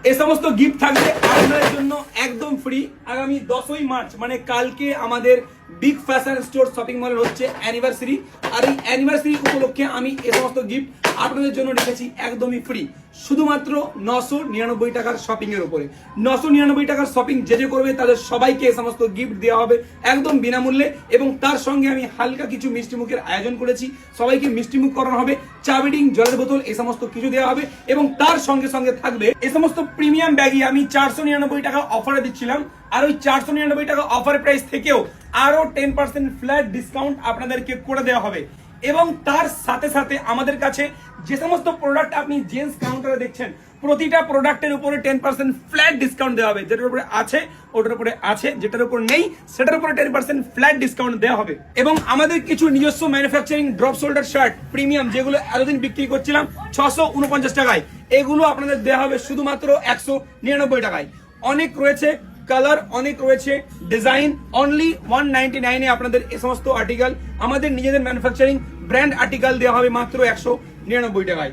এই সমস্ত গিফট থাকবে আপনাদের জন্য একদম ফ্রি। আগামী 10ই মার্চ মানে কালকে আমাদের বিগ ফ্যাশন স্টোর শপিং মলের হচ্ছে অ্যানিভার্সারি, আর এই অ্যানিভার্সারি উপলক্ষে আমি এই সমস্ত গিফট আপনাদের জন্য রেখেছি একদমই ফ্রি, শুধুমাত্র 999 টাকার শপিং এর উপরে। 999 টাকার শপিং যে করবে তাদের সবাইকে এই সমস্ত গিফট দেওয়া হবে একদম বিনামূল্যে, এবং তার সঙ্গে আমি হালকা কিছু মিষ্টি মুখের আয়োজন করেছি। সবাইকে মিষ্টি মুখ করানো হবে, চা বিডিং, জলের বোতল, এই সমস্ত কিছু দেওয়া হবে, এবং তার সঙ্গে সঙ্গে থাকবে এই সমস্ত প্রিমিয়াম ব্যাগই আমি 499 টাকা অফারে দিচ্ছিলাম, আর ওই 499 টাকা অফার প্রাইস থেকেও আরো 10% ফ্ল্যাট ডিসকাউন্ট আপনাদেরকে করে দেওয়া হবে। এবং তার সাথে সাথে আমাদের কাছে যে সমস্ত প্রোডাক্ট আপনি জেন্টস কাউন্টারে দেখছেন, প্রতিটা প্রোডাক্টের উপরে 10% ফ্ল্যাট ডিসকাউন্ট দেওয়া হবে। যেটার উপরে আছে ওটার উপরে আছে, যেটার উপর নেই সেটার উপরে 10% ফ্ল্যাট ডিসকাউন্ট দেওয়া হবে। এবং আমাদের কিছু নিজস্ব manufacturing drop shoulder shirt premium, যেগুলো এতদিন বিক্রি করছিলাম 649 টাকায়, এগুলো আপনাদের দেওয়া হবে শুধুমাত্র 199 টাকায়। অনেক রয়েছে কালার, অনেক রয়েছে ডিজাইন, অনলি 199 এ আপনাদের এই সমস্ত আর্টিকেল, আমাদের নিজেদের ম্যানুফ্যাকচারিং ব্র্যান্ড আর্টিকেল দেওয়া হবে মাত্র 199 টাকায়।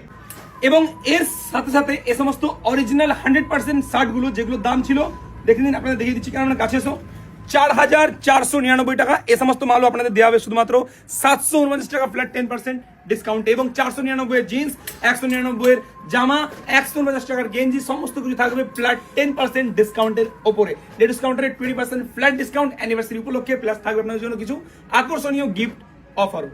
এবং এর সাথে সাথে এই সমস্ত অরিজিনাল 100% শার্ট গুলো, যেগুলো দাম ছিল দেখে নিন, আপনাদের দেখিয়ে দিচ্ছি, কারণ আপনার কাছে এসো, 4499 টাকা। এই সমস্ত মালও আপনাদের দেওয়া হবে শুধুমাত্র 749 টাকা ফ্ল্যাট 10% ডিসকাউন্ট। এবং 499 এর জিন্স, 199 এর জামা, 149 টাকার গেঞ্জি, সমস্ত কিছু থাকবে ফ্ল্যাট 10% ডিসকাউন্টের ওপরে। লেডিস কাউন্টারে 20% ফ্ল্যাট ডিসকাউন্ট অ্যানিভার্সারি উপলক্ষে, প্লাস থাকবে আপনাদের জন্য কিছু আকর্ষণীয় গিফট অফার।